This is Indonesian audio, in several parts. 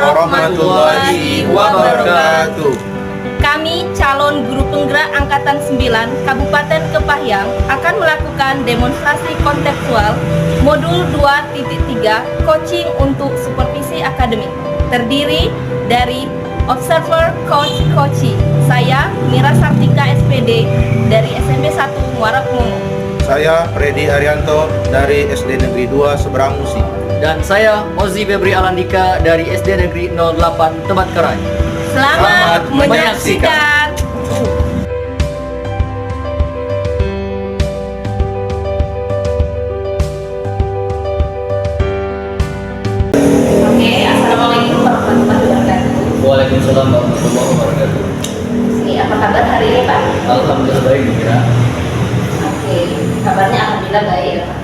warahmatullahi wabarakatuh. Kami calon guru penggerak Angkatan 9 Kabupaten Kepahyang akan melakukan demonstrasi kontekstual modul 2.3 coaching untuk supervisi akademik. Terdiri dari Observer Coach Coaching. Saya Mira Sartika SPD dari SMP 1 Muara Kumo. Saya Freddy Arianto dari SD Negeri 2 Seberang Musi. Dan saya Ozi Febri Alandika dari SD Negeri 08 Tebet Karai. Selamat menyaksikan. Oke, assalamualaikum warahmatullahi wabarakatuh. Waalaikumsalam warahmatullahi wabarakatuh. Apa kabar hari ini, Pak? Alhamdulillah baik, Mira. Oke, kabarnya alhamdulillah baik ya, Pak.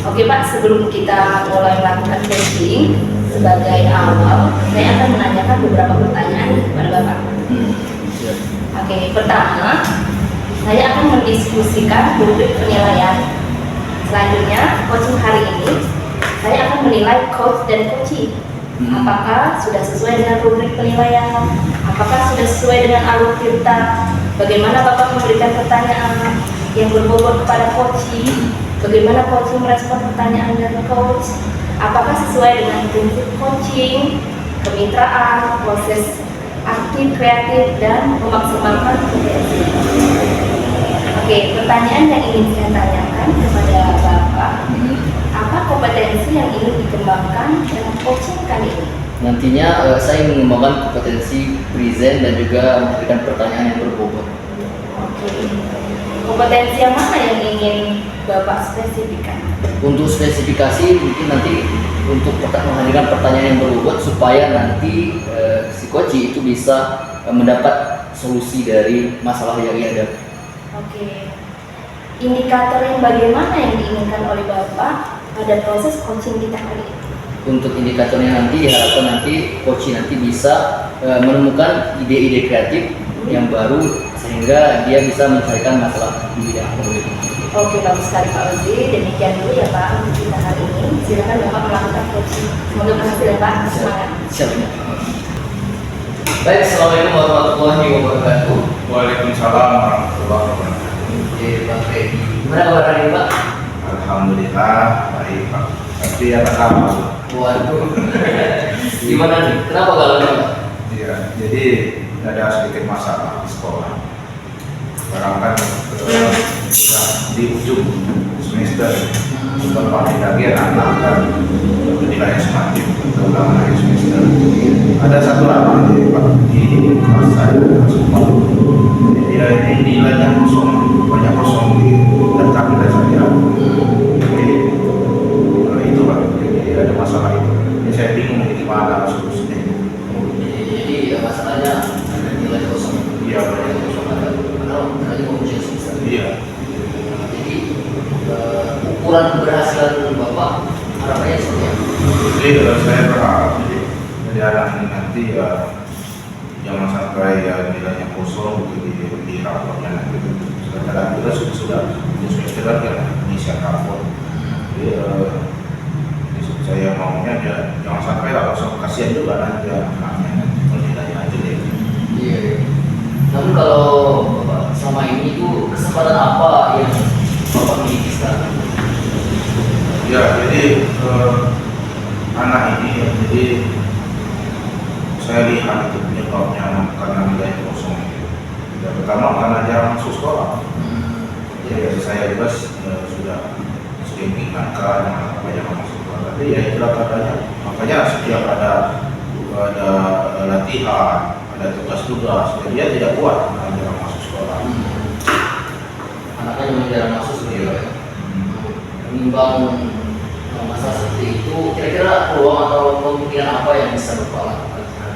Oke, Pak, sebelum kita mulai melakukan coaching, sebagai awal, saya akan menanyakan beberapa pertanyaan kepada Bapak. Oke, pertama, saya akan mendiskusikan rubrik penilaian. Selanjutnya, coaching hari ini, saya akan menilai coach dan coaching. Apakah sudah sesuai dengan rubrik penilaian? Apakah sudah sesuai dengan alur cerita? Bagaimana Bapak memberikan pertanyaan yang berbobot kepada coaching? Bagaimana coaching merespon pertanyaan dari coach? Apakah sesuai dengan prinsip coaching, kemitraan, proses aktif, kreatif, dan memaksimalkan potensi? Oke, pertanyaan yang ingin saya tanyakan kepada Bapak, apa kompetensi yang ingin dikembangkan dalam coaching kali ini? Nantinya saya ingin mengembangkan kompetensi present dan juga memberikan pertanyaan yang berbobot. Oke, kompetensi yang mana yang ingin Bapak spesifikkan? Untuk spesifikasi mungkin nanti untuk menghadirkan pertanyaan yang berbobot supaya nanti si coach itu bisa mendapat solusi dari masalah yang ia hadapi. Oke, indikator yang bagaimana yang diinginkan oleh Bapak pada proses coaching kita kali ini? Untuk indikatornya nanti diharapkan nanti coach nanti bisa menemukan ide-ide kreatif yang baru sehingga dia bisa menyelesaikan masalah di bidang akademik. Oke, bagus sekali Pak Ozi. Demikian dulu ya Pak untuk kita hari ini. Silakan Bapak melakukan coaching. Semoga berhasil ya Pak. Semangat. Siap. Baik, assalamualaikum warahmatullahi wabarakatuh. Waalaikumsalam warahmatullahi wabarakatuh. Oke, Pak Freddy. Gimana kabar hari ini, Pak? Alhamdulillah baik Pak. Tapi ada kabar. Waduh. Gimana nih? Kenapa galau, Pak? Iya, jadi ada sedikit masalah di sekolah. Sekarang kan kita di ujung semester, setelah lagi anak-anak kan nilainya semakin terulang dari semester. Ada satu anak di kelas saya, jadi dia ini nilainya kosong, banyak kosong dan kami dari saya. Jadi itu Pak, jadi ada masalah itu. Jadi saya bingung gimana solusinya. Jadi masalahnya ada nilai kosong. Iya, banyak kosong. Karena mau ujian semester. Iya. Jadi ukuran keberhasilan Bapak harapannya seperti apa? Jadi saya berharap jadi anak ini nanti ya jangan sampai ya nilainya kosong di raportnya nanti. Sekarang kita sudah kan mengisi raport. Jadi saya maunya ya jangan sampai lah kosong, kasihan juga nanti anaknya kalau nilainya aja deh. Iya. Namun kalau Bapak selama ini itu kesempatan apa yang Bapak miliki sekarang? Ya, jadi anak ini ya, jadi saya lihat itu penyebabnya karena nilainya kosong. Ya, pertama karena jarang masuk sekolah. Jadi saya juga sudah sering ingatkan apa yang masuk sekolah. Tapi ya itulah katanya. Makanya setiap ada latihan, ada tugas-tugas, dia tidak kuat karena jarang masuk sekolah. Anaknya memang jarang masuk seperti itu. Menimbang masalah seperti itu, kira-kira peluang atau kemungkinan apa yang bisa Bapak lakukan?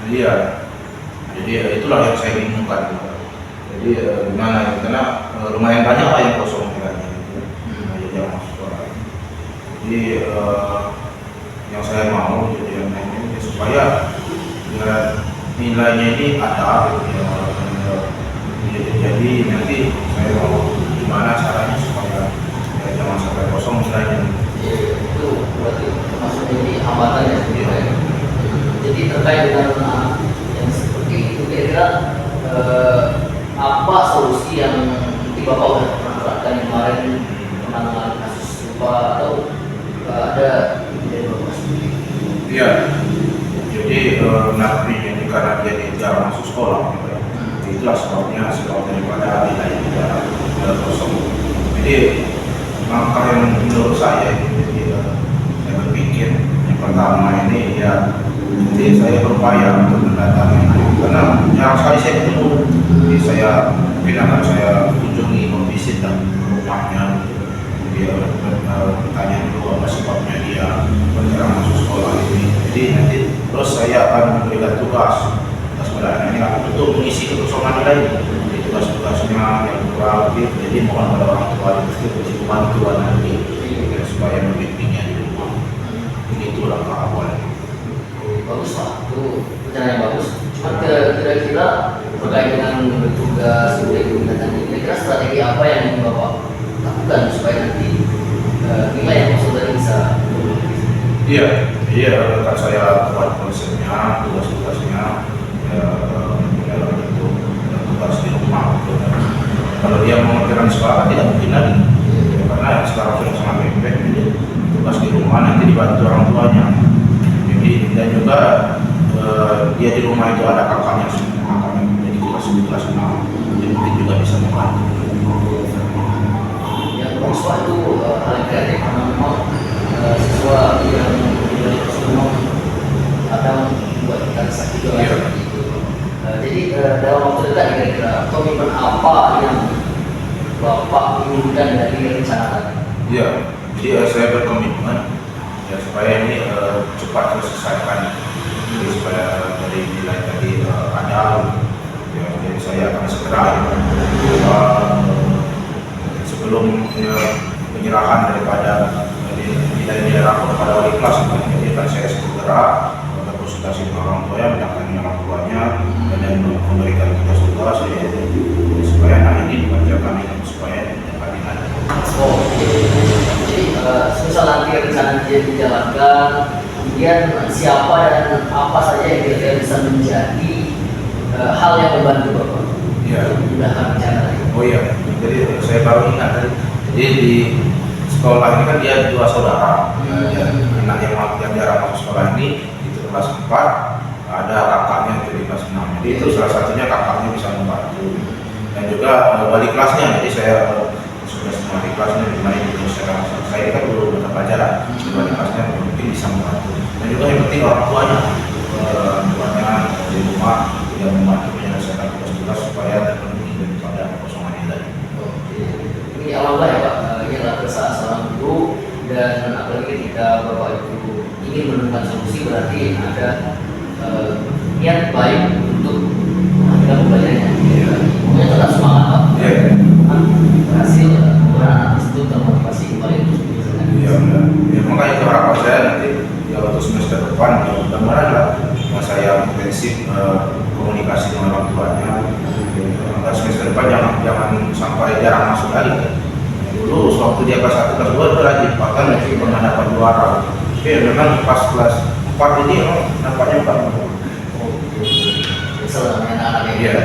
Iya, jadi itulah yang saya bingungkan. Jadi gimana? Karena lumayan banyak lah yang kosong nilainya, jadi jarang masuk sekolah. Jadi yang saya mau jadi yang ini supaya ya, nilainya ini ada gitu ya. Jadi nanti saya mau gimana caranya supaya ya, jangan sampai kosong nilainya. Itu berarti termasuk jadi hambatan ya. terkait dengan yang seperti itu, kira-kira apa solusi yang nanti Bapak sudah pernah terapkan kemarin penanganan kasus serupa atau ada dari Bapak sendiri? Iya. Jadi napi ini karena dia jarang masuk sekolah, gitu ya. Itulah sebabnya daripada nilai tidak kosong. Jadi langkah yang menurut saya saya berpikir yang pertama ini ya, jadi saya berupaya untuk mendatangi karena jarang sekali saya ketemu. Jadi saya mungkin akan saya kunjungi memvisit rumahnya, dia bertanya dulu apa sebabnya dia jarang masuk sekolah ini. Jadi nanti terus saya akan memberikan tugas pada ini untuk mengisi kekosongan lain. Jadi tugas-tugasnya yang kurang lebih, jadi mohon pada orang tua itu bantu nanti supaya membimbingnya di rumah. Itu langkah awal. Bagus Pak, itu rencana yang bagus. Cuma kira-kira terkait dengan tugas dan tadi, kira-kira strategi apa yang ingin Bapak lakukan supaya nanti nilai yang masuk dari bisa Iya, akan saya buat konsepnya, tugas-tugasnya dalam bentuk tugas di rumah. Kalau dia mengerjakan sekolah tidak mungkin lagi, karena sekarang sudah sangat mepet. Jadi tugas di rumah nanti dibantu orang tuanya. Jadi dan juga dia di rumah itu ada kakaknya semua, jadi tugas semua. Jadi mungkin juga bisa membantu. yang bagus Pak, itu hal yang kreatif karena memang siswa yang memang kadang membuat kita sakit juga seperti itu. Jadi dalam waktu dekat kira-kira komitmen apa yang Bapak inginkan dari rencana tadi? Iya, jadi saya berkomitmen ya supaya ini cepat terselesaikan. Jadi supaya dari nilai tadi ada, ya, jadi saya akan segera sebelum penyerahan daripada nilai-nilai rapor pada wali kelas, jadi akan saya segera konsultasi dengan orang tua, mendatangi orang tuanya dan memberikan tugas-tugas supaya anak ini dibacakan supaya dapat nilai. Jadi susah nanti rencana dia dijalankan, kemudian siapa dan apa saja yang kira-kira bisa menjadi hal yang membantu Bapak? Iya. Mudahan rencana ini. Oh iya, jadi saya baru ingat tadi. Jadi di sekolah ini kan dia dua saudara. Ya, anak yang jarang masuk sekolah ini itu kelas 4, ada kakaknya itu di kelas 6. Jadi itu salah satunya kakaknya bisa membantu. Dan juga wali kelasnya, jadi saya sudah semua wali kelasnya dimana itu saya kan belum mata pelajaran. Wali kelasnya mungkin bisa membantu. Dan juga yang penting orang tuanya di rumah tidak membantu menyelesaikan tugas-tugas supaya terpenuhi daripada kekosongan ini tadi. Ini alhamdulillah ya Pak, ini adalah keresahan seorang guru, dan apalagi ketika Bapak itu ingin menemukan solusi berarti ada niat baik untuk menghadirkan pembelajarannya. Pokoknya tetap semangat Pak. Berhasil anak itu termotivasi kembali untuk belajar. Iya benar. Ya, makanya itu harapan saya nanti ya untuk semester depan mudah-mudahan lah saya intensif komunikasi dengan orang tuanya. Agar semester depan jangan sampai jarang masuk lagi. Dulu waktu dia kelas 1 kelas 2 itu lagi bahkan lagi pernah dapat juara. Tapi memang pas kelas 4 ini nampaknya Pak. Selamat anak-anak. Iya.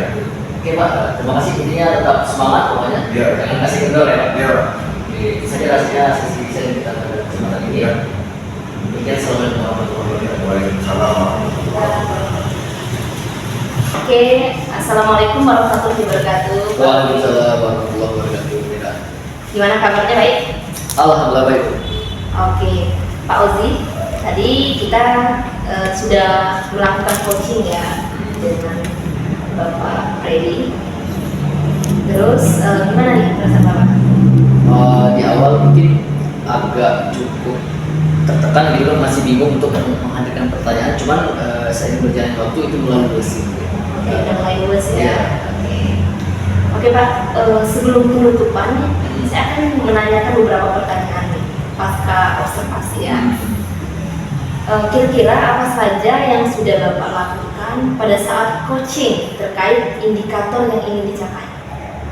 Oke Pak, terima kasih, intinya tetap semangat pokoknya. Iya. Jangan kasih kendor ya Pak. Iya. Oke, itu saja rasanya sesi saya kita pada kesempatan ini ya. Demikian, assalamualaikum warahmatullahi wabarakatuh. Waalaikumsalam. Oke, assalamualaikum warahmatullahi wabarakatuh. Waalaikumsalam warahmatullahi wabarakatuh. Gimana kabarnya, baik? Alhamdulillah baik. Oke, Pak Ozi, tadi kita sudah melakukan coaching ya dengan Bapak Freddy. Terus gimana nih perasaan Bapak? Di awal mungkin agak cukup tertekan gitu, masih bingung untuk menghadirkan pertanyaan. Cuman saya berjalan waktu itu mulai bersih. Oke, udah mulai luas ya. Iya. Oke Pak, sebelum penutupan, saya akan menanyakan beberapa pertanyaan nih, pasca observasi ya. Kira-kira apa saja yang sudah Bapak lakukan pada saat coaching terkait indikator yang ingin dicapai?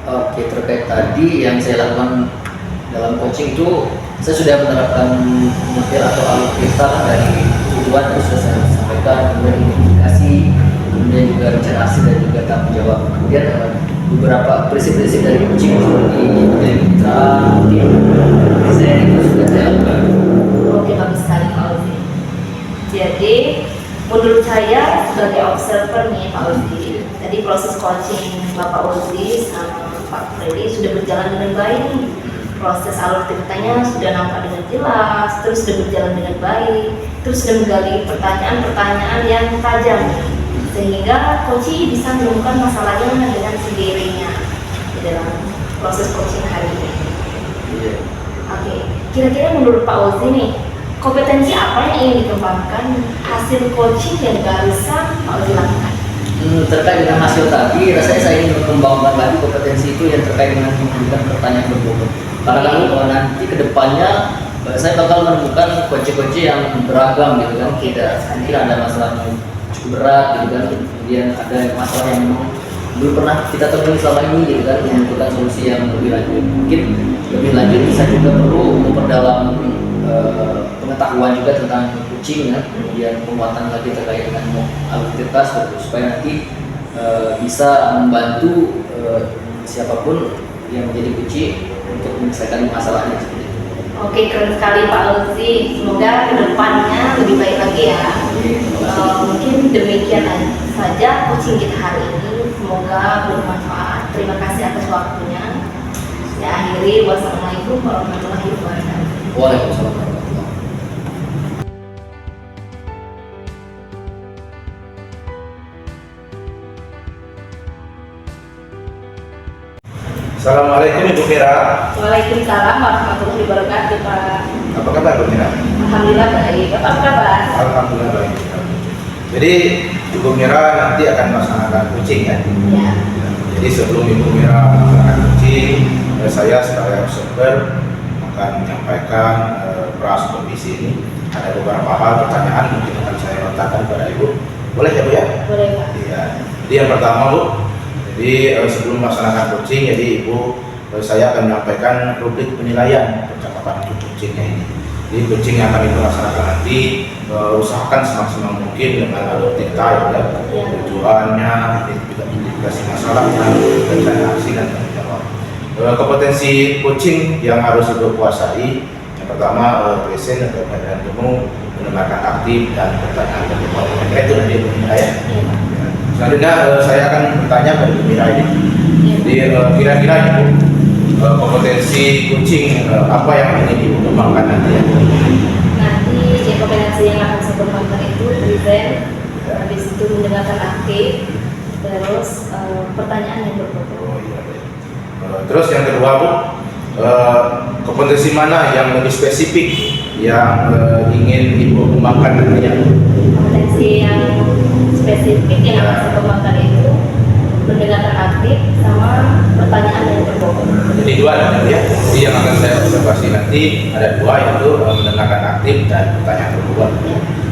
Oke, terkait tadi yang saya lakukan dalam coaching itu, saya sudah menerapkan model atau alur kita dari tujuan yang sudah saya sampaikan, kemudian komunikasi, kemudian juga rencana aksi dan juga tanggung jawab. Kemudian beberapa prinsip-prinsip dari coaching seperti kemitraan, tim, desain itu sudah saya lakukan. Oke, bagus sekali Pak Uzi. Jadi menurut saya sebagai observer nih Pak Uzi, tadi proses coaching Bapak Uzi sama Pak Freddy sudah berjalan dengan baik nih. Proses alur ceritanya sudah nampak dengan jelas, terus sudah berjalan dengan baik, terus sudah menggali pertanyaan-pertanyaan yang tajam, sehingga coach bisa menemukan masalahnya dengan sendirinya di dalam proses coaching hari ini. Iya. Oke, kira-kira menurut Pak Uzi nih, kompetensi apa yang ingin dikembangkan hasil coaching yang barusan Pak Uzi lakukan? Terkait dengan hasil tadi, rasanya saya ingin mengembangkan lagi kompetensi itu yang terkait dengan memberikan pertanyaan berbobot. Karena kalau nanti kedepannya saya bakal menemukan coach-coach yang beragam gitu kan, tidak mungkin ada masalah yang cukup berat gitu kan, kemudian ada masalah yang memang belum pernah kita temui selama ini gitu kan, membutuhkan solusi yang lebih lanjut. Mungkin lebih lanjut bisa juga perlu memperdalam pengetahuan juga tentang coaching ya, kemudian penguatan lagi terkait dengan aktivitas supaya nanti bisa membantu siapapun yang menjadi coach untuk menyelesaikan masalahnya seperti itu. Oke, keren sekali Pak Uzi. Semoga kedepannya lebih baik lagi ya. Mungkin demikian saja coaching kita hari ini. Semoga bermanfaat. Terima kasih atas waktunya. Saya akhiri. Wassalamualaikum warahmatullahi wabarakatuh. Waalaikumsalam warahmatullahi wabarakatuh. Assalamualaikum Ibu Mira. Waalaikumsalam warahmatullahi wabarakatuh Pak. Apa kabar Bu Mira? Alhamdulillah baik. Bapak apa kabar? Alhamdulillah baik. Jadi Ibu Mira nanti akan melaksanakan coaching ya. Ya. Jadi sebelum Ibu Mira melaksanakan coaching, saya sebagai observer akan menyampaikan pra supervisi ini. Ada beberapa hal pertanyaan mungkin akan saya letakkan kepada Ibu. Boleh ya Bu ya? Boleh Pak. Iya. Jadi yang pertama Bu, jadi sebelum melaksanakan coaching, jadi Ibu saya akan menyampaikan rubrik penilaian percakapan coachingnya ini. Jadi coaching yang akan Ibu laksanakan nanti usahakan semaksimal mungkin dengan alur detail ya, tujuannya, identifikasi masalahnya, rencana aksi dan tanggung jawab. Kompetensi coaching yang harus Ibu kuasai, yang pertama present atau keadaan temu, mendengarkan aktif dan pertanyaan terjawab. Itu nanti Ibu Mira ya. Selanjutnya saya akan bertanya kepada Ibu Mira ini. Jadi kira-kira Ibu kompetensi coaching apa yang ingin Ibu kembangkan nanti ya? Nanti kompetensi yang akan saya kembangkan itu present, habis itu mendengarkan aktif, terus pertanyaan yang berbobot. Oh, iya, baik. Terus yang kedua Bu, kompetensi mana yang lebih spesifik yang ingin Ibu kembangkan nantinya? Kompetensi yang spesifik yang akan saya kembangkan itu mendengarkan aktif sama pertanyaan yang berbobot. Jadi dua ya. Jadi yang akan saya observasi nanti ada dua, yaitu mendengarkan aktif dan pertanyaan berbobot.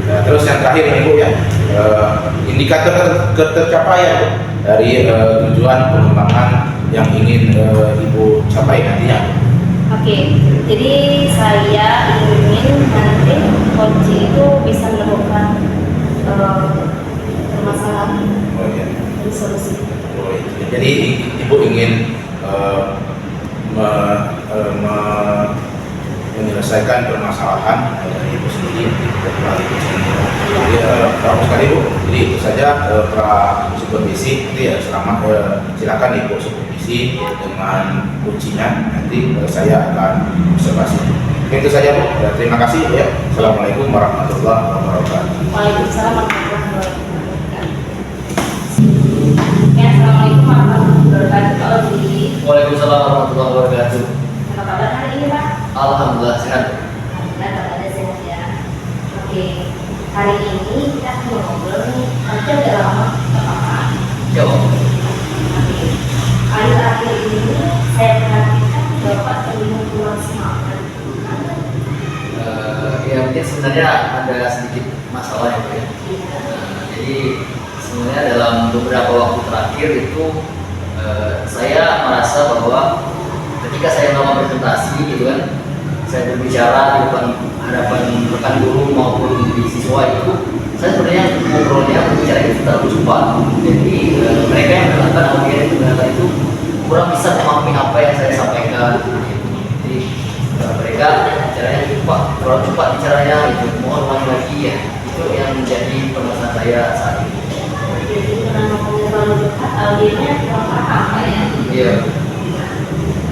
Nah, terus yang terakhir ini Bu ya, indikator ketercapaian dari tujuan pengembangan yang ingin Ibu capai nantinya. Oke, jadi saya ingin nanti coach itu bisa menemukan permasalahan Oh, iya. dan solusi. Oh, iya. Jadi Ibu ingin menyelesaikan permasalahan dari Ibu sendiri melalui coaching. Jadi bagus sekali Bu. Jadi itu saja pra supervisi. Nanti ya silakan Ibu supervisi dengan kuncinya. Nanti saya akan observasi. Itu saja Bu. Ya, terima kasih ya. Assalamualaikum warahmatullahi wabarakatuh. Waalaikumsalam warahmatullahi wabarakatuh. Ya, assalamualaikum warahmatullahi wabarakatuh. Kalau di Waalaikumsalam warahmatullahi wabarakatuh. apa kabar hari ini Pak? Alhamdulillah sehat. Alhamdulillah kabarnya sehat ya. Oke, hari ini kita akan ngobrol nih. Nanti udah lama apa-apa. Jawab. Akhir-akhir ini saya perhatikan Bapak terlihat kurang semangat. Ya mungkin sebenarnya ada sedikit masalah ya Pak ya. Jadi sebenarnya dalam beberapa waktu terakhir itu saya merasa bahwa ketika saya melakukan presentasi gitu kan, saya berbicara di hadapan rekan guru maupun di siswa itu, saya sebenarnya ngobrolnya berbicara itu terlalu cepat. Jadi mereka yang mendengarkan audiens yang mendengarkan itu kurang bisa memahami apa yang saya sampaikan. Jadi mereka bicaranya cepat, terlalu cepat bicaranya itu. Mohon ulangi lagi ya. Itu yang menjadi permasalahan saya saat ini. Jadi karena ngomongnya terlalu cepat, audiensnya kurang paham Pak ya. Iya.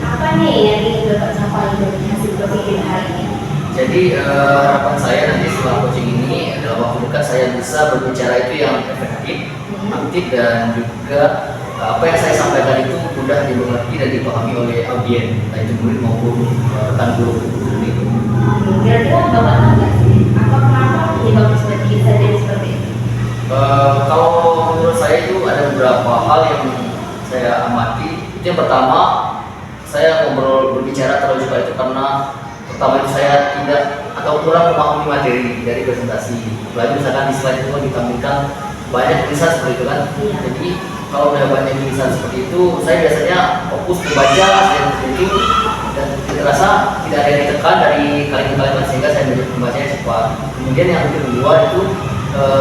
Apa nih yang ingin Bapak sampaikan dari hasil coaching hari ini? Jadi harapan saya nanti setelah coaching ini dalam waktu dekat saya bisa berbicara itu yang efektif, aktif dan juga apa yang saya sampaikan itu mudah dimengerti dan dipahami oleh audiens, baik itu murid maupun rekan guru. Kira-kira Bapak tahu nggak sih apa kenapa penyebab seperti bisa jadi seperti itu? Kalau menurut saya itu ada beberapa hal yang saya amati. Itu yang pertama, saya berbicara terlalu cepat itu karena pertama itu saya tidak atau kurang memahami materi dari presentasi. Apalagi misalkan di slide itu ditampilkan banyak tulisan seperti itu kan. Iya. Jadi kalau udah banyak tulisan seperti itu, saya biasanya fokus membaca dan seperti itu dan terasa tidak ada yang ditekan dari kalimat-kalimat sehingga saya membacanya cepat. Kemudian yang kedua itu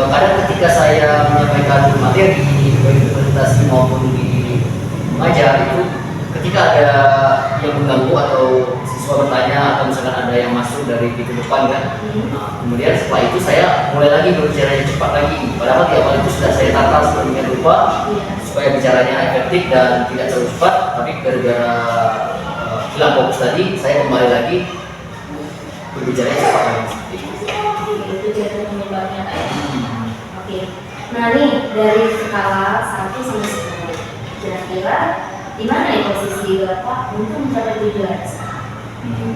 kadang ketika saya menyampaikan materi baik di presentasi maupun di mengajar itu ketika ada yang mengganggu atau siswa bertanya atau misalkan ada yang masuk dari pintu depan kan, nah, kemudian setelah itu saya mulai lagi berbicara cepat lagi. Padahal di awal itu sudah saya tata sedemikian rupa supaya bicaranya efektif dan tidak terlalu cepat. Tapi gara-gara hilang fokus tadi, saya kembali lagi berbicara cepat lagi. Itu jadi penyebabnya kayak. Oke. Nah nih dari skala 1 sampai 10, kira-kira di mana ya posisi Bapak untuk mencapai tujuan?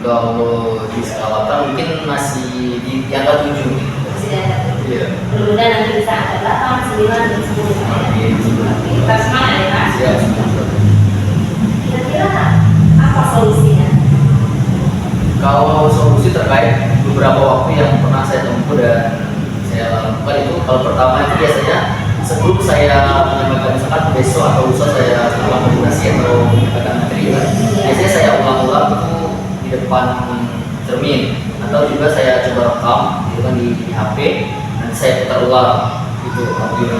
Kalau diskalakan mungkin masih di angka 7. Masih di angka 7. Iya. Mudah-mudahan nanti bisa angka 8, 9, dan 10. Oke. Oke, kita semangat ya Mas. Siap. Kira-kira apa solusinya? Kalau solusi terkait beberapa waktu yang pernah saya tempuh dan saya lakukan itu, kalau pertama itu biasanya sebelum saya menyampaikan misalkan besok atau lusa saya ulang komunikasi atau menyampaikan materi, biasanya saya ulang-ulang itu di depan cermin atau juga saya coba rekam gitu kan di HP dan saya putar ulang itu audio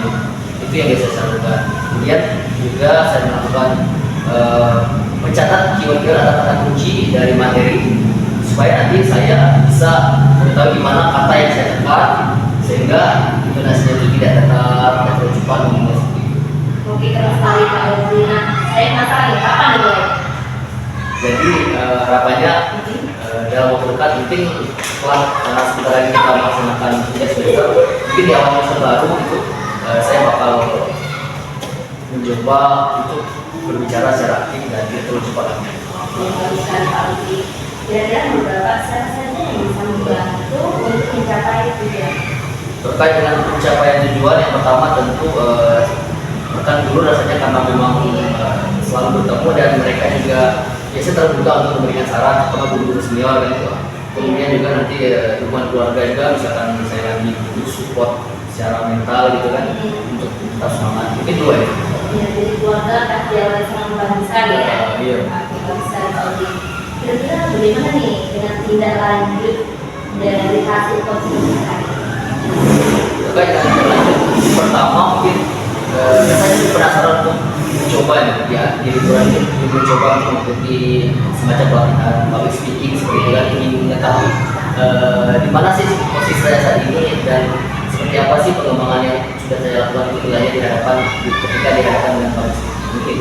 itu yang biasa saya lakukan. Kemudian juga saya melakukan mencatat keyword atau kata kunci dari materi supaya nanti saya bisa mengetahui di mana kata yang saya tekan sehingga intonasinya itu tidak datar, tidak terlalu cepat ngomongnya seperti itu. Oke, terus sekali Pak Audrey. Nah, saya penasaran nih, kapan dimulai? Jadi harapannya dalam waktu dekat mungkin setelah sebentar lagi kita melaksanakan ujian semester, mungkin di awal semester baru itu saya bakal mencoba untuk berbicara secara aktif dan tidak terlalu cepat lagi. Oke, bagus sekali Pak Audrey. Kira-kira beberapa siapa saja yang bisa membantu untuk mencapai tujuan? Terkait dengan pencapaian tujuan, yang pertama tentu rekan guru rasanya karena memang selalu bertemu dan mereka juga biasanya terbuka untuk memberikan saran kepada guru-guru senior kan itu. Kemudian juga nanti dukungan keluarga juga, misalkan saya lagi butuh support secara mental gitu kan untuk tetap semangat. Mungkin dua ya. Ya, jadi keluarga pasti yang sangat membantu sekali ya. Iya. Oke, bagus sekali Pak Audrey. Kira-kira bagaimana nih dengan tindak lanjut dari hasil coaching tadi? Terkait dengan tindak lanjut, pertama mungkin saya juga penasaran untuk mencoba ya di liburan ini mencoba untuk mengikuti semacam pelatihan public speaking seperti itu kan, ingin mengetahui di mana sih posisi saya saat ini dan seperti apa sih pengembangan yang sudah saya lakukan itu nilainya di hadapan ketika dihadapkan dengan public speaking mungkin.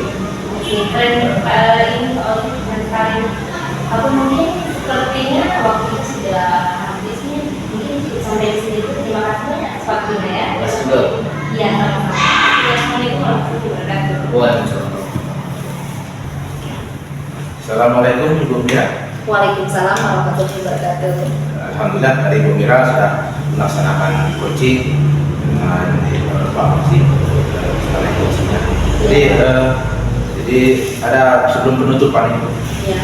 Oke, keren ini soal dengan kalian. Aku mungkin sepertinya waktu itu sudah habis nih. Mungkin sampai di sini dulu. Terima kasih banyak atas waktunya ya. Mas juga. Iya, sama-sama. Assalamualaikum warahmatullahi wabarakatuh. Waalaikumsalam. Assalamualaikum Ibu Mira. Waalaikumsalam warahmatullahi wabarakatuh. Alhamdulillah dari Ibu Mira sudah melaksanakan coaching dengan Pak Masih sekalian coachingnya. Jadi ada sebelum penutupan itu,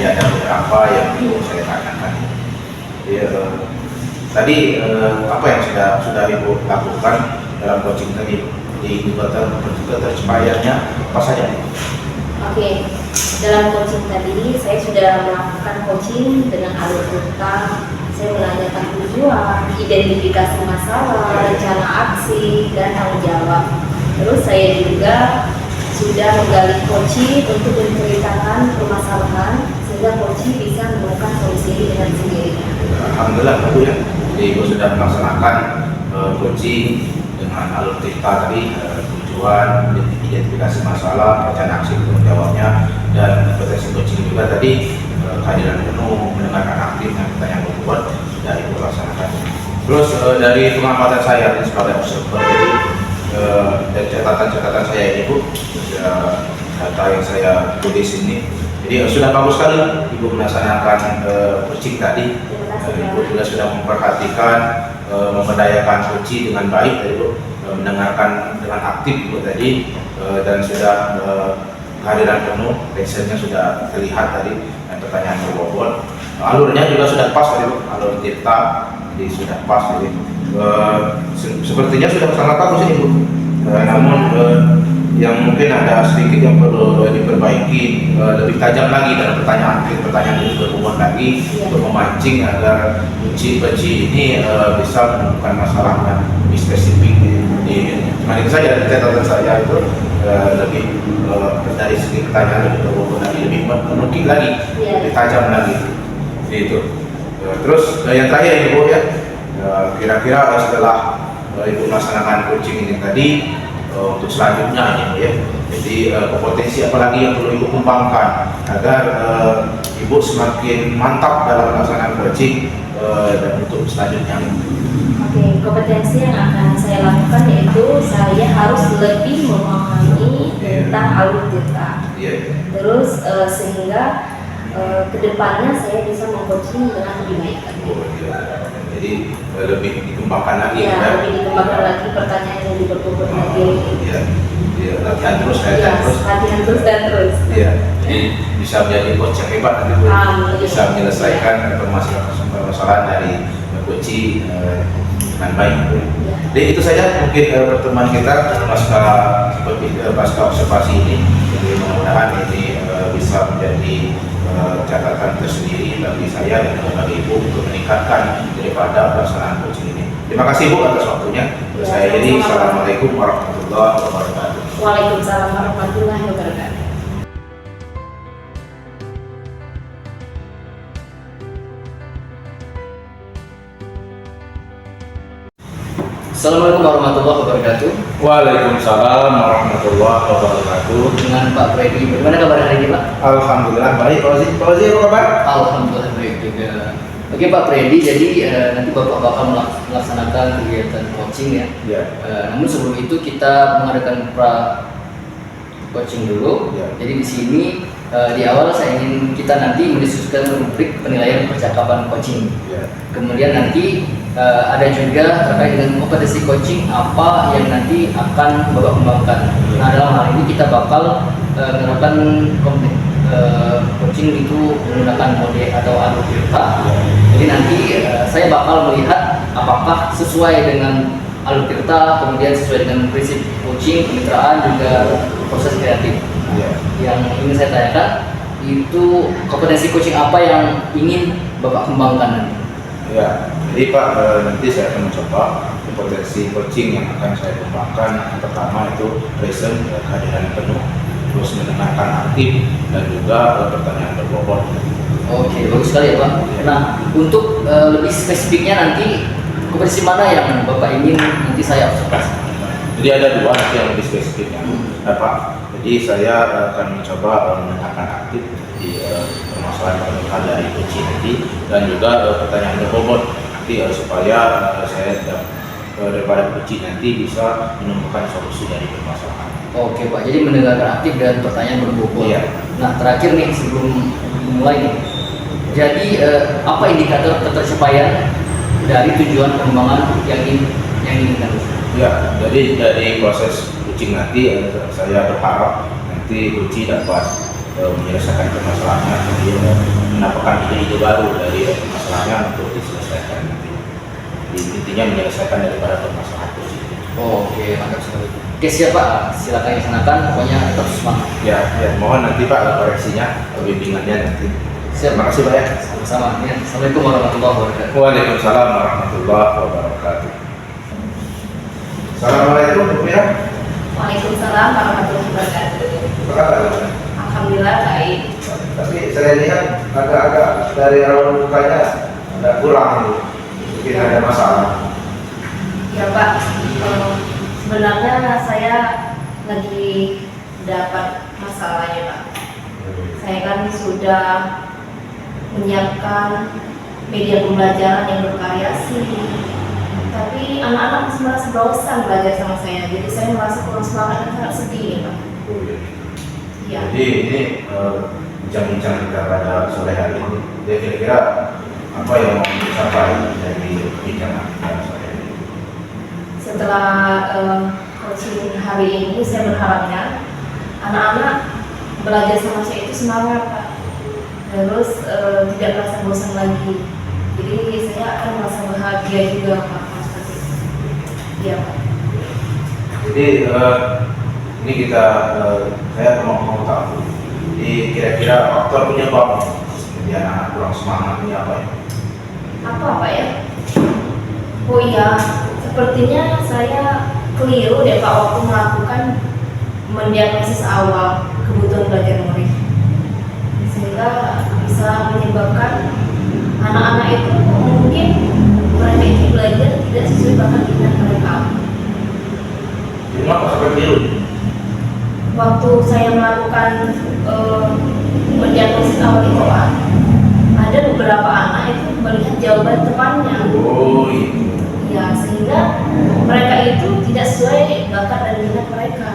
ya, ada beberapa yang ingin saya tanyakan. Jadi, tadi apa yang sudah Ibu lakukan dalam coaching tadi di indikator tercapaiannya apa saja? Oke, dalam coaching tadi saya sudah melakukan coaching dengan alur rutan Saya menanyakan tujuan, identifikasi masalah, rencana aksi, dan tanggung jawab. Terus saya juga sudah menggali coaching untuk menceritakan permasalahan sehingga coaching bisa menemukan solusi dengan sendirinya. Alhamdulillah Bu ya. Jadi Ibu sudah melaksanakan coaching dengan alur cerita tadi, tujuan, identifikasi masalah, rencana aksi tanggung jawabnya, dan potensi coaching juga tadi kehadiran penuh, mendengarkan aktif dan pertanyaan berbuat dari Ibu laksanakan. Terus dari pengamatan saya ini sebagai observer, jadi dari catatan-catatan saya ini Bu, data yang saya tulis ini, jadi sudah bagus sekali Ibu melaksanakan coaching tadi. Ibu juga sudah memperhatikan, memberdayakan coaching dengan baik tadi Bu, mendengarkan dengan aktif Ibu tadi, dan sudah kehadiran penuh, actionnya sudah terlihat tadi, dan pertanyaan berbobot. Alurnya juga sudah pas tadi Bu, alur cerita jadi sudah pas jadi. Sepertinya sudah sangat bagus ini Bu. Namun yang mungkin ada sedikit yang perlu diperbaiki, lebih tajam lagi dalam pertanyaan ini berbobot lagi untuk memancing agar uji-uji ini bisa menemukan masalah yang lebih spesifik. Cuma itu saja dari catatan saya itu, lebih dari segi pertanyaan lebih berbobot lagi, lebih menukik lagi, lebih tajam lagi. Itu. Terus yang terakhir Ibu ya, kira-kira setelah Ibu melaksanakan coaching ini tadi, untuk selanjutnya ini Bu ya, jadi potensi apa lagi yang perlu Ibu kembangkan agar Ibu semakin mantap dalam melaksanakan coaching dan untuk selanjutnya. Oke, kompetensi yang akan saya lakukan yaitu saya harus lebih memahami tentang alur cerita. Terus sehingga kedepannya saya bisa mengcoaching dengan lebih baik. Jadi lebih dikembangkan lagi ya, lebih dikembangkan lagi, pertanyaan yang diberbobot lagi. Latihan terus, latihan terus dan terus. Jadi bisa menjadi coach yang hebat nanti Bu. Bisa menyelesaikan permasalahan dari coaching dengan baik. Jadi itu saja mungkin pertemuan kita pasca observasi ini. Jadi mudah-mudahan ini bisa menjadi catatan tersendiri bagi saya dan bagi Ibu untuk meningkatkan daripada pelaksanaan coaching ini. Terima kasih Bu atas waktunya. Saya ini Assalamualaikum warahmatullahi wabarakatuh. Waalaikumsalam warahmatullahi wabarakatuh. Assalamualaikum warahmatullahi wabarakatuh. Waalaikumsalam warahmatullahi wabarakatuh. Dengan Pak Freddy, bagaimana kabar hari ini Pak? Alhamdulillah baik. Pak Fauzi apa kabar? Alhamdulillah baik juga. Oke Pak Freddy, jadi nanti Bapak bakal melaksanakan kegiatan coaching ya. Namun sebelum itu kita mengadakan coaching dulu. Jadi di sini di awal saya ingin kita nanti mendiskusikan rubrik penilaian percakapan coaching. Kemudian nanti ada juga terkait dengan kompetensi coaching apa yang nanti akan Bapak kembangkan. Nah dalam hal ini kita bakal menerapkan coaching itu menggunakan mode atau alur cerita. Jadi nanti saya bakal melihat apakah sesuai dengan alur cerita, kemudian sesuai dengan prinsip coaching, kemitraan, juga proses kreatif. Yang ingin saya tanyakan itu kompetensi coaching apa yang ingin Bapak kembangkan nanti? Jadi Pak, nanti saya akan mencoba kompetensi coaching yang akan saya kembangkan. Yang pertama itu present, kehadiran penuh, terus mendengarkan aktif, dan juga pertanyaan berbobot. Oke, bagus sekali ya Pak. Nah, untuk lebih spesifiknya nanti kompetensi mana yang Bapak ingin nanti saya observasi? Jadi ada dua nanti yang lebih spesifiknya, Pak. Jadi saya akan mencoba mendengarkan aktif di permasalahan dari coaching nanti, dan juga pertanyaan berbobot nanti supaya saya daripada coaching nanti bisa menemukan solusi dari permasalahan. Oke Pak, jadi mendengarkan aktif dan pertanyaan berbobot. Nah terakhir nih sebelum mulai nih, jadi apa indikator ketercapaian dari tujuan pengembangan yang diinginkan? Jadi dari proses coaching nanti saya berharap nanti coaching dapat menyelesaikan permasalahannya, kemudian mendapatkan ide-ide baru dari permasalahannya untuk diselesaikan nanti. Intinya menyelesaikan daripada permasalahan coaching. Oke, mantap sekali. Oke siap Pak, silakan dilaksanakan. Pokoknya tetap semangat. Mohon nanti Pak koreksinya, bimbingannya nanti. Siap. Terima kasih Pak ya. Sama-sama. Ya. Assalamualaikum warahmatullahi wabarakatuh. Waalaikumsalam warahmatullahi wabarakatuh. Assalamualaikum Bu ya. Waalaikumsalam warahmatullahi wabarakatuh. Apa kabar? Alhamdulillah baik. Tapi saya lihat agak-agak dari awal mukanya agak kurang Bu. Mungkin ada masalah. Ya Pak, sebenarnya saya lagi dapat masalah ya Pak. Saya kan sudah menyiapkan media pembelajaran yang bervariasi, tapi anak-anak masih merasa bosan belajar sama saya, jadi saya merasa kurang semangat dan sangat sedih ya Pak. Oh, iya. Iya. Jadi ini bincang-bincang kita pada sore hari ini. Jadi kira-kira apa yang mau dicapai dari bincang kita sore hari ini? Setelah coaching hari ini, saya berharapnya anak-anak belajar sama saya itu semangat Pak, terus tidak merasa bosan lagi, jadi saya akan merasa bahagia juga Pak. Seperti itu. Iya Pak. Jadi ini kita saya mau tahu. Jadi kira-kira faktor penyebab jadi anak kurang semangat ini apa ya? Apa Pak ya? Oh iya, sepertinya saya keliru deh Pak waktu melakukan mendiagnosis awal kebutuhan belajar murid, sehingga bisa menyebabkan anak-anak itu mungkin mereka itu belajar tidak sesuai bakat minat mereka. Kenapa seperti itu? Waktu saya melakukan mendiagnosis awal itu Pak, ada beberapa anak itu melihat jawaban temannya. Oh iya. Ya, sehingga mereka itu tidak sesuai bakat dan minat mereka.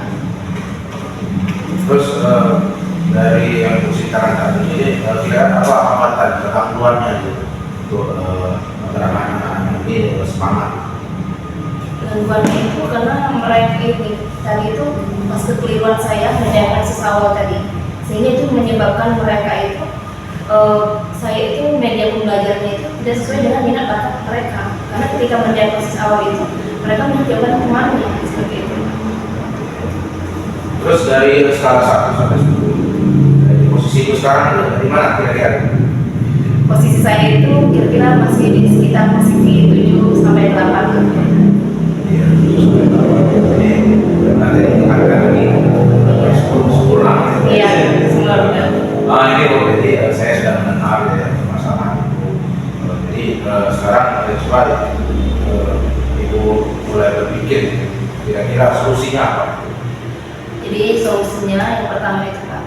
Terus dari yang ceritakan tadi ini kira apa hambatan keangguannya gitu untuk agar anak-anak ini semangat. Gangguannya itu karena mereka ini tadi itu pas kekeliruan saya mendiagnosis awal tadi, sehingga itu menyebabkan mereka itu saya itu media pembelajarannya itu tidak sesuai dengan minat bakat mereka, karena ketika mendiagnosis awal itu mereka menjawaban temannya seperti itu. Terus dari skala 1 sampai 10, dari posisi itu sekarang di mana kira-kira? Posisi saya itu kira-kira masih di sekitar posisi 7 sampai 8. Iya, jadi nanti akan lagi 10 lah. Iya, semua udah. Ini kok jadi saya sudah mendengar ya masalah itu. Jadi sekarang ada coba ibu mulai berpikir kira-kira solusinya apa? Jadi solusinya yang pertama itu Pak,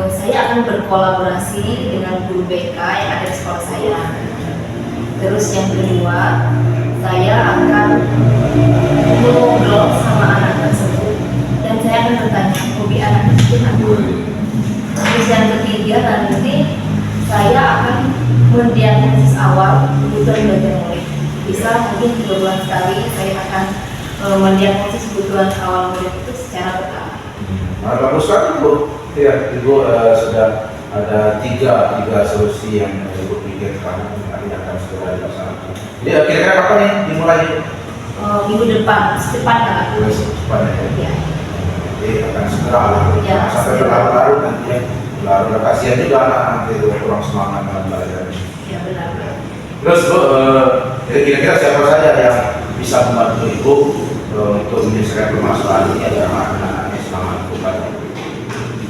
saya akan berkolaborasi dengan guru BK yang ada di sekolah saya. Terus yang kedua, saya akan ngobrol sama anak tersebut dan saya akan bertanya hobi anak tersebut apa. Terus yang ketiga, nanti saya akan mendiagnosis awal kebutuhan belajar murid. Bisa mungkin 3 bulan sekali saya akan mendiagnosis kebutuhan awal murid itu secara berkala. Nah, bagus sekali Bu. Ya, Ibu sudah ada tiga solusi yang Ibu pikirkan nanti akan segera dilaksanakan. Jadi kira-kira kapan nih dimulai? Minggu depan, secepatnya. Secepatnya ya. Ya. Jadi akan segera lah. Ya, Sampai berlarut-larut nanti ya. Lalu kasihan juga anak nanti kurang semangat dalam belajar. Ya benar. Terus Bu, kira-kira siapa saja yang bisa membantu Ibu untuk menyelesaikan permasalahan ini agar anak-anaknya semangat belajar?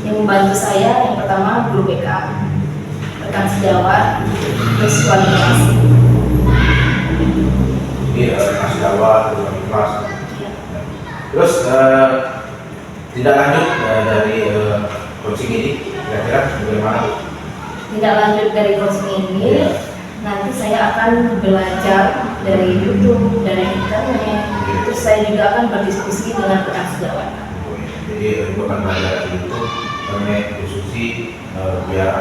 Yang membantu saya yang pertama guru BK, rekan sejawat, terus wali kelas. Iya, masih awal kelas. Ya. Terus tidak lanjut dari coaching ini, kira-kira bagaimana? Tidak lanjut dari coaching ini, Iya. nanti saya akan belajar dari YouTube, dari internet. Terus saya juga akan berdiskusi dengan rekan sejawat. Jadi bukan belajar di YouTube, karena diskusi biar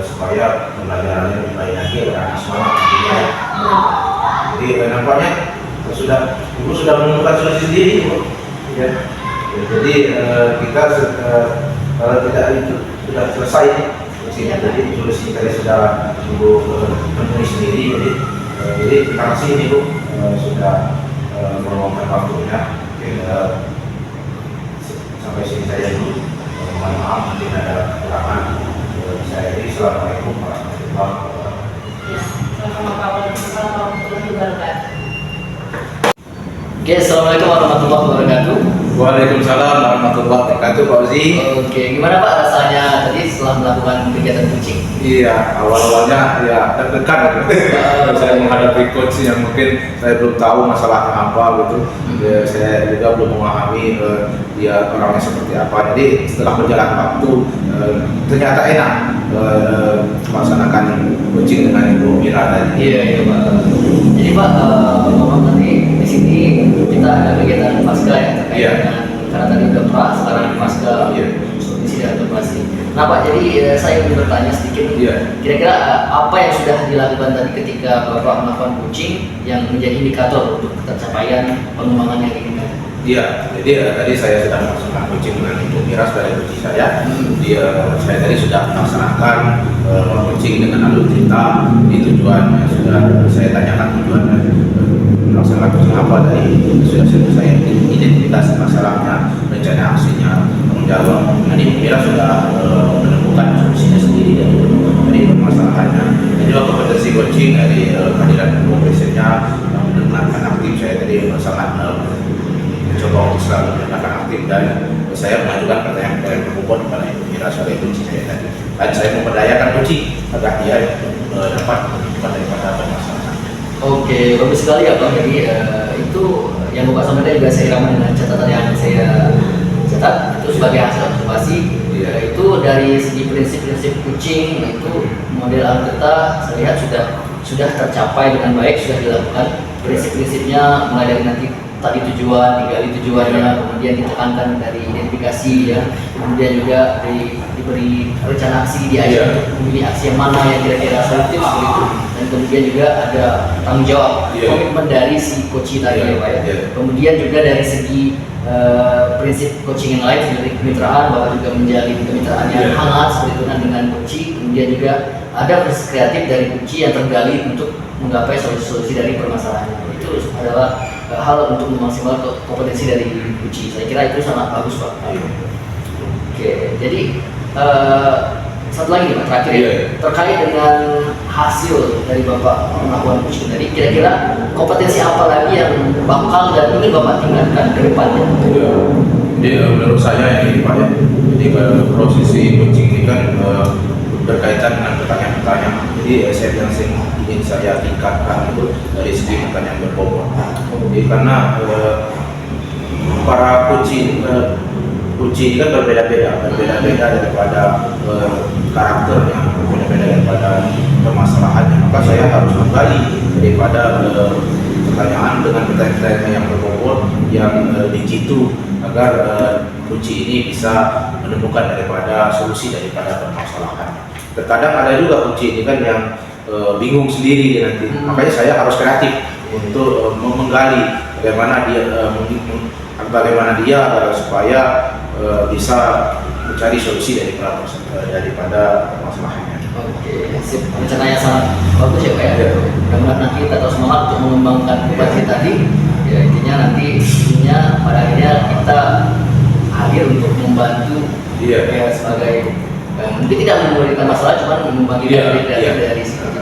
supaya pembelajarannya lebih baik lagi agar anak semangat. Ya, benar. Jadi nampaknya Ibu sudah menemukan solusi sendiri, Bu. Ya. Jadi kita kalau tidak itu sudah selesai nih. Ya, Jadi solusi tadi sudah Ibu menemui sendiri. Jadi terima kasih nih Bu sudah meluangkan waktunya. Oke, sampai sini saja dulu. Mohon maaf mungkin ada kekurangan. Saya ini Assalamualaikum warahmatullahi wabarakatuh. Ya, sama-sama Pak. Waalaikumsalam warahmatullahi wabarakatuh. Oke, assalamualaikum warahmatullahi wabarakatuh. Waalaikumsalam warahmatullahi wabarakatuh, Pak Uzi. Oke, gimana Pak rasanya tadi setelah melakukan kegiatan coaching? Iya, awal-awalnya ya deg-degan gitu. Saya menghadapi coach yang mungkin saya belum tahu masalahnya apa gitu. Ya, saya juga belum memahami dia orangnya seperti apa. Jadi setelah berjalan waktu ternyata enak melaksanakan coaching dengan Ibu Mira tadi. Iya Pak. Jadi Pak, memang nanti di sini kita ada kegiatan pasca ya terkait Iya. dengan karena tadi udah pra, sekarang pasca Iya. di sini ada pasti. Nah Pak, jadi saya ingin bertanya sedikit. Iya. Kira-kira apa yang sudah dilakukan tadi ketika Bapak melakukan coaching yang menjadi indikator untuk tercapaian pengembangan yang diinginkan? Iya, jadi tadi saya sudah melaksanakan coaching dengan Ibu Mira sebagai coach saya. Saya tadi sudah melaksanakan coaching dengan alur cerita. Di tujuan sudah saya tanyakan tujuannya melaksanakan coaching apa dari sudah saya identifikasi masalahnya, rencana aksinya, tanggung jawab. Nah, Ibu Mira sudah menemukan solusinya sendiri dari permasalahannya. Dan juga kompetensi coaching dari kehadiran prinsipnya mendengarkan aktif. Saya tadi sangat mencoba untuk selalu mendengarkan aktif dan saya mengajukan pertanyaan-pertanyaan berbobot kepada Ibu Mira sebagai kunci saya tadi. Dan saya memberdayakan kunci agar dia dapat menemukan daripada permasalahan. Oke, bagus sekali ya Pak. Jadi itu yang Bapak sampaikan juga saya ramai dengan catatan yang saya catat itu sebagai hasil observasi. Iya. Itu dari segi prinsip-prinsip coaching itu model Alketa saya lihat sudah tercapai dengan baik, sudah dilakukan prinsip-prinsipnya mulai dari nanti tadi tujuan, digali tujuannya, kemudian ditekankan dari identifikasi ya, kemudian juga diberi rencana aksi, diajak untuk memilih aksi yang mana yang kira-kira solutif seperti itu, dan kemudian juga ada tanggung jawab, komitmen dari si coach tadi ya Pak ya. Kemudian juga dari segi prinsip coaching yang lain seperti kemitraan, bahwa juga menjalin kemitraan yang hangat seperti itu dengan coach. Kemudian juga ada prinsip kreatif dari coach yang tergali untuk menggapai solusi-solusi dari permasalahannya. Itu adalah hal untuk memaksimalkan kompetensi dari coach. Saya kira itu sangat bagus Pak. Oke, jadi satu lagi nih Pak, terakhir ya, terkait dengan hasil dari Bapak melakukan coaching tadi, kira-kira kompetensi apa lagi yang bakal dan ingin Bapak tingkatkan ke depannya? Jadi menurut saya ini Pak ya, jadi prosesi coaching ini kan berkaitan dengan pertanyaan-pertanyaan. Jadi yang ingin saya tingkatkan itu dari segi pertanyaan berbobot. Jadi karena para coaching ini kan berbeda-beda daripada karakternya, berbeda-beda daripada permasalahannya. Maka saya harus menggali daripada pertanyaan dengan pertanyaan yang berbobot yang dijitu agar coaching ini bisa menemukan daripada solusi daripada permasalahan. Terkadang ada juga coaching ini kan yang bingung sendiri dia nanti. Makanya saya harus kreatif untuk menggali bagaimana dia supaya bisa mencari solusi daripada permasalahannya. Oke, sip. Rencananya sangat bagus ya Pak ya. Mudah-mudahan nanti kita terus semangat untuk mengembangkan kompetensi tadi. Ya intinya nanti pada akhirnya kita hadir untuk membantu ya sebagai mungkin tidak memberikan masalah, cuma membagi dari sisi kita.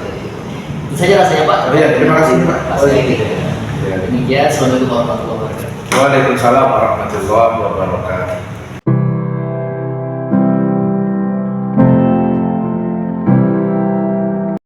Itu saja rasanya Pak. Terima kasih Pak. Demikian, assalamualaikum warahmatullahi wabarakatuh. Waalaikumsalam warahmatullahi wabarakatuh.